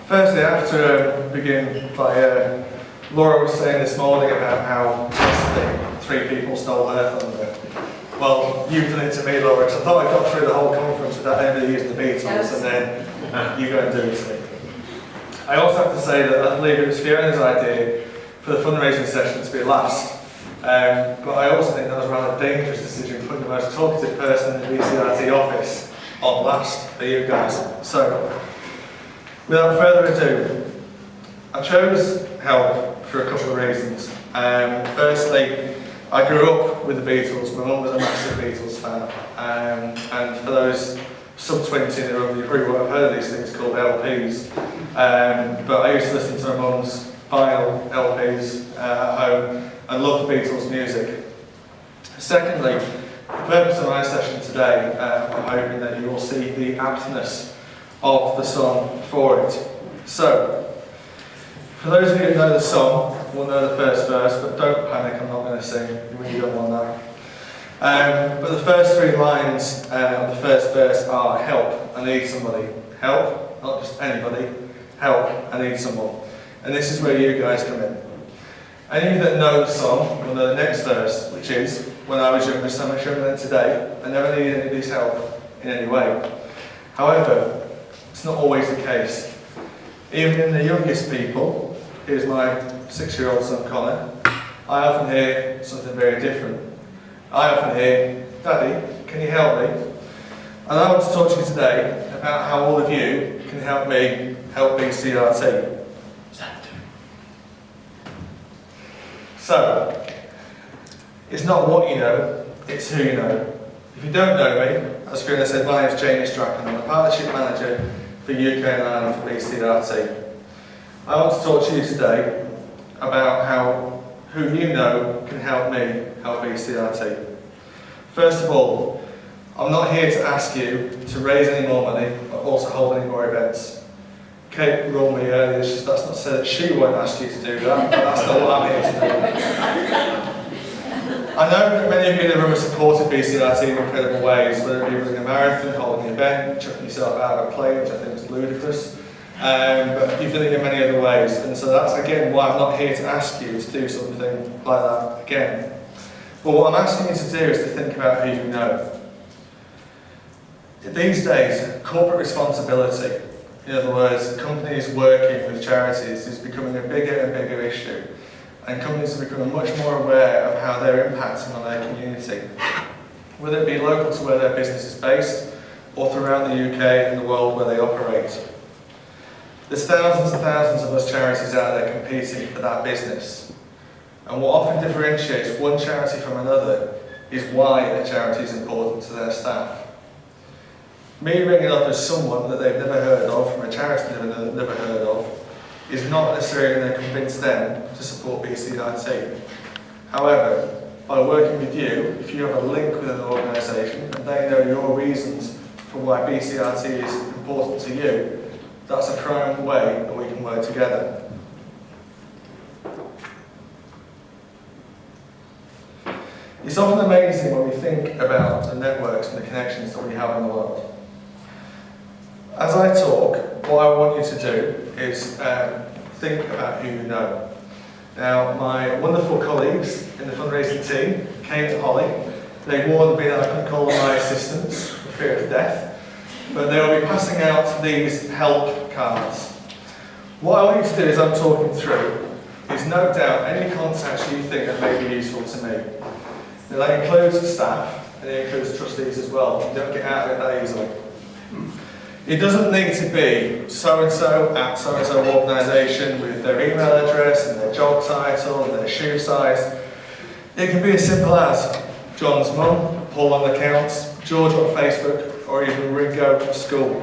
Firstly, I have to begin by Laura was saying this morning about how yesterday 3 people stole her thunder. Well, you've done it to me, Laura, because I thought I got through the whole conference without anybody using the Beatles, and then you go and do it to me. I also have to say that I believe it was Fiona's idea for the fundraising session to be last. But I also think that was a rather dangerous decision, putting the most talkative person in the BCRT office on last for you guys. So, without further ado, I chose help for a couple of reasons. Firstly, I grew up with the Beatles. My mum was a massive Beatles fan. And for those sub-20 in the room, you probably won't have heard of these things called LPs. But I used to listen to my mum's vinyl LPs at home and love the Beatles music. Secondly, the purpose of my session today, I'm hoping that you will see the aptness of the song for it. So, for those of you who know the song, will know the first verse, but don't panic, I'm not going to sing, you really don't want that. But the first 3 lines of the first verse are help, I need somebody. Help, not just anybody, help, I need someone. And this is where you guys come in. Any of you that know the song will know the next verse, which is, when I was younger, so much younger than today, I never needed anybody's help in any way. However, it's not always the case. Even in the youngest people, here's my 6-year-old son Connor, I often hear something very different. I often hear, Daddy, can you help me? And I want to talk to you today about how all of you can help me help BCRT. So, it's not what you know, it's who you know. If you don't know me, as Fiona said, my name is Jamie Strachan. I'm a partnership manager for UK and Ireland for BCRT. I want to talk to you today about who you know can help me help BCRT. First of all, I'm not here to ask you to raise any more money or also hold any more events. Kate warned me earlier, that's not to say that she won't ask you to do that, but that's not what I'm here to do. I know that many of you in the room have supported BCRT in incredible ways, whether it be running a marathon, holding an event, chucking yourself out of a plane, which I think is ludicrous. But you've done it in many other ways, and so that's again why I'm not here to ask you to do something like that again. But what I'm asking you to do is to think about who you know. These days, corporate responsibility, in other words, companies working with charities, is becoming a bigger and bigger issue. And companies are becoming much more aware of how they're impacting on their community, whether it be local to where their business is based, or throughout the UK and the world where they operate. There's thousands and thousands of us charities out there competing for that business. And what often differentiates one charity from another is why a charity is important to their staff. Me ringing up as someone that they've never heard of, from a charity they've never heard of, is not necessarily going to convince them to support BCRT. However, by working with you, if you have a link with an organisation and they know your reasons for why BCRT is important to you, that's a prime way that we can work together. It's often amazing when we think about the networks and the connections that we have in the world. As I talk, what I want you to do is think about who you know. Now, my wonderful colleagues in the fundraising team, Kate and Holly, they warned me that I couldn't call them my assistants for fear of death, but they will be passing out these help cards. What I want you to do as I'm talking through is note down any contacts you think that may be useful to me. Now, that includes staff and it includes trustees as well. You don't get out of it that easily. It doesn't need to be so-and-so at so-and-so organisation with their email address and their job title and their shoe size. It can be as simple as John's mum, Paul on accounts, George on Facebook, or even Ringo from school.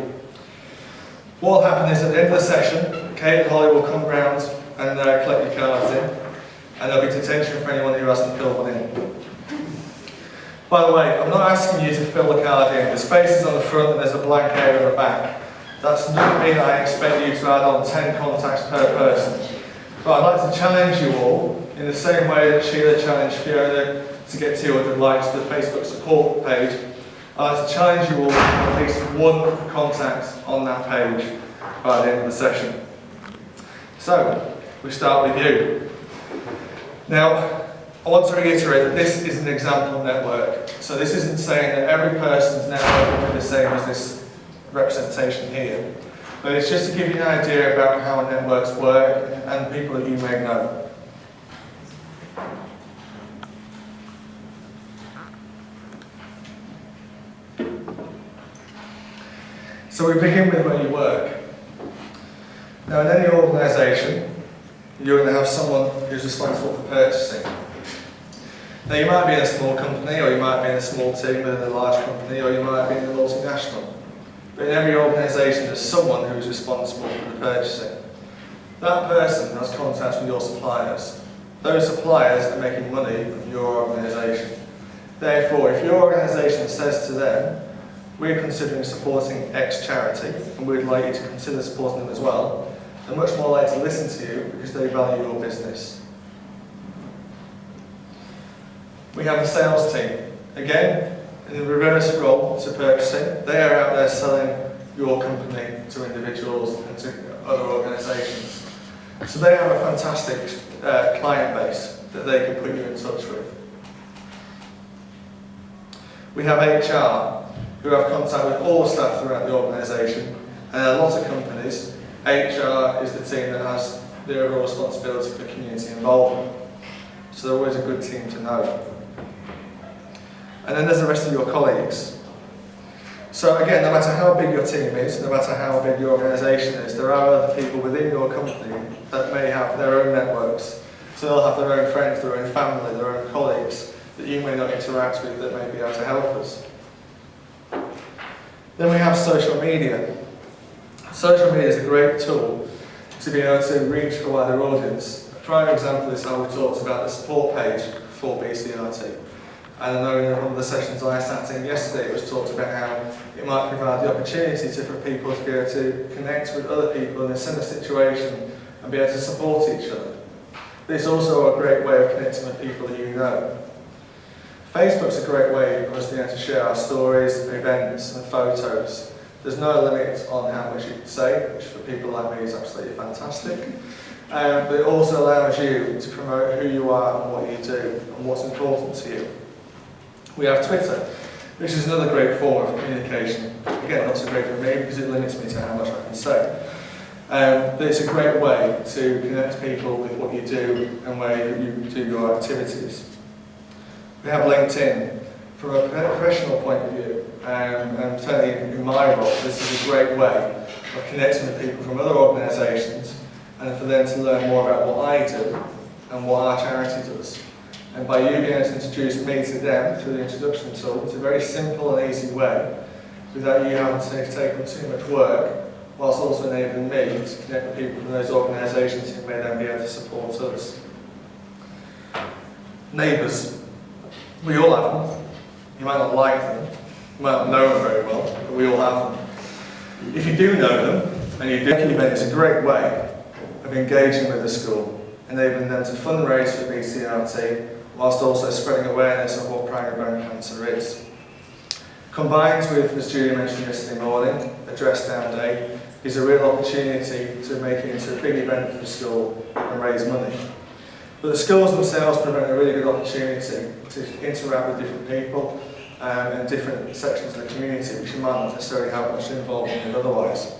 What will happen is at the end of the session, Kate and Holly will come round and collect your cards in, and there'll be detention for anyone who hasn't filled one in. By the way, I'm not asking you to fill the card in. The space is on the front and there's a blank area on the back. That's not mean I expect you to add on 10 contacts per person. But I'd like to challenge you all, in the same way that Sheila challenged Fiona to get 200 likes to the Facebook support page, I'd like to challenge you all to have at least one contact on that page by the end of the session. So, we start with you. Now, I want to reiterate that this is an example network. So this isn't saying that every person's network will be the same as this representation here. But it's just to give you an idea about how networks work and people that you may know. So we begin with where you work. Now in any organisation, you're going to have someone who's responsible for purchasing. Now you might be in a small company, or you might be in a small team within a large company, or you might be in a multinational. But in every organisation there's someone who's responsible for the purchasing. That person has contact with your suppliers. Those suppliers are making money from your organisation. Therefore, if your organisation says to them, we're considering supporting X charity, and we'd like you to consider supporting them as well, they're much more likely to listen to you because they value your business. We have a sales team. Again, in the reverse role to purchasing, they are out there selling your company to individuals and to other organisations. So they have a fantastic client base that they can put you in touch with. We have HR, who have contact with all the staff throughout the organisation, and in a lot of companies, HR is the team that has the overall responsibility for community involvement. So they're always a good team to know. And then there's the rest of your colleagues. So again, no matter how big your team is, no matter how big your organisation is, there are other people within your company that may have their own networks. So they'll have their own friends, their own family, their own colleagues that you may not interact with that may be able to help us. Then we have social media. Social media is a great tool to be able to reach a wider audience. A prime example is how we talked about the support page for BCRT. And I know in one of the sessions I sat in yesterday, it was talked about how it might provide the opportunity for people to be able to connect with other people in a similar situation and be able to support each other. But it's also a great way of connecting with people that you know. Facebook's a great way for us to be able to share our stories, events and photos. There's no limit on how much you can say, which for people like me is absolutely fantastic. But it also allows you to promote who you are and what you do and what's important to you. We have Twitter, which is another great form of communication. Again, not so great for me because it limits me to how much I can say. But it's a great way to connect people with what you do and where you do your activities. We have LinkedIn. From a professional point of view, and certainly in my role, this is a great way of connecting with people from other organisations and for them to learn more about what I do and what our charity does. And by you being able to introduce me to them through the introduction tool, it's a very simple and easy way without you having to take on too much work, whilst also enabling me to connect with people from those organisations who may then be able to support us. Neighbours. We all have them. You might not like them, you might not know them very well, but we all have them. If you do know them, and you do, the event is a great way of engaging with the school, enabling them to fundraise for BCRT, whilst also spreading awareness of what primary bone cancer is. Combined with, as Julie mentioned yesterday morning, a dress down day, is a real opportunity to make it into a big event for the school and raise money. But the schools themselves present a really good opportunity to interact with different people and different sections of the community, which you might not necessarily have much involvement in otherwise.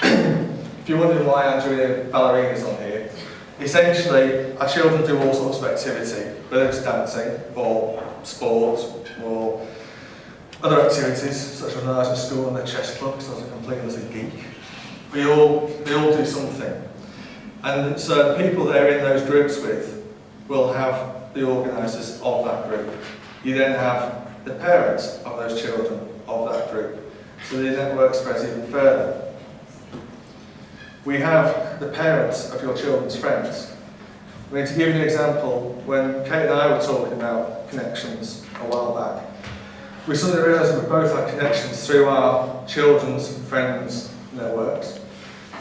If you're wondering why I'm doing ballerinas on here, essentially our children do all sorts of activity, whether it's dancing or sport or other activities, such as when I was at school in the chess club, because I was a complete as a geek. They all do something. And so the people they're in those groups with will have the organisers of that group. You then have the parents of those children of that group. So the network spreads even further. We have the parents of your children's friends. I mean, to give you an example, when Kate and I were talking about connections a while back, we suddenly realised that we both had connections through our children's friends' networks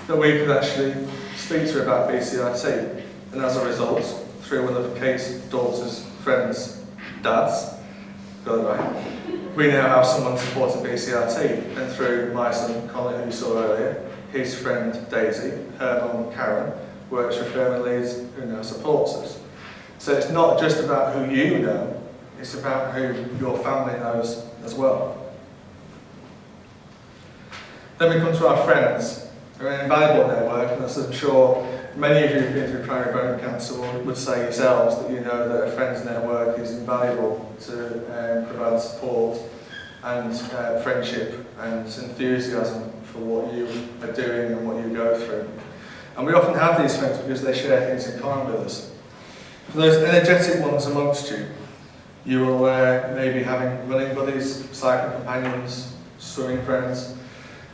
that we could actually speak to her about BCRT, and as a result, through one of Kate's daughter's friends' dads, got it right, we now have someone supporting BCRT, and through my son Colin, who you saw earlier, his friend Daisy, her mum Karen, works for firm and leads who now supports us. So it's not just about who you know, it's about who your family knows as well. Then we come to our friends. They're an invaluable network, and as I'm sure many of you who've been through primary bone cancer would say yourselves, that you know that a friends network is invaluable to provide support and friendship and enthusiasm for what you are doing and what you go through. And we often have these friends because they share things in common with us. For those energetic ones amongst you, you will maybe having running buddies, cycling companions, swimming friends,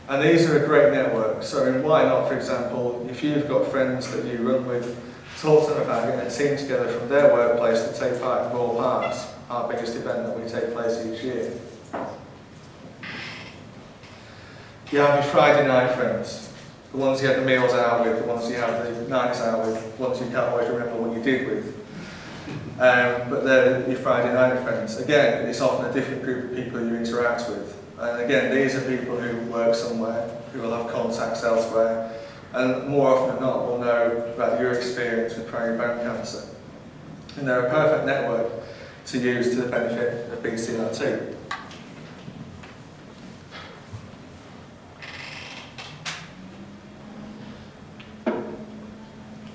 and these are a great network. So why not, for example, if you've got friends that you run with, talk to them about getting a team together from their workplace to take part in Royal Hearts, our biggest event that we take place each year. You have your Friday night friends, the ones you have the meals out with, the ones you have the nights out with, the ones you can't always remember what you did with. But they're your Friday night friends. Again, it's often a different group of people you interact with. And again, these are people who work somewhere, who will have contacts elsewhere, and more often than not will know about your experience with primary bone cancer. And they're a perfect network to use to the benefit of BCRT.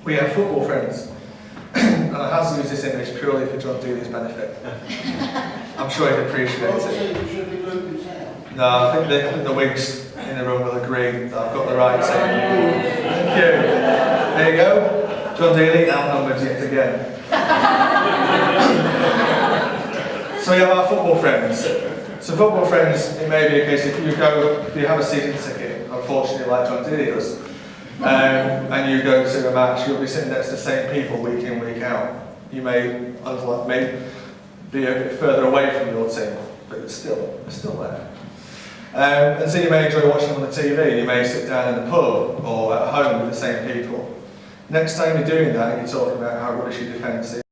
We have football friends. And I have to use this image purely for John Dealey's benefit. I'm sure he'd appreciate it. No, I think the wigs in the room will agree that I've got the right team. Thank you. There you go. John Dealey, outnumbered yet again. So we have our football friends. So football friends, it may be a case if you have a season ticket, unfortunately like John Dealey does, and you go to a match, you'll be sitting next to the same people week in, week out. You may, unlike me, be a bit further away from your team, but it's still there. And so you may enjoy watching them on the TV, you may sit down in the pub or at home with the same people. Next time you're doing that, you're talking about how rubbish your defence is.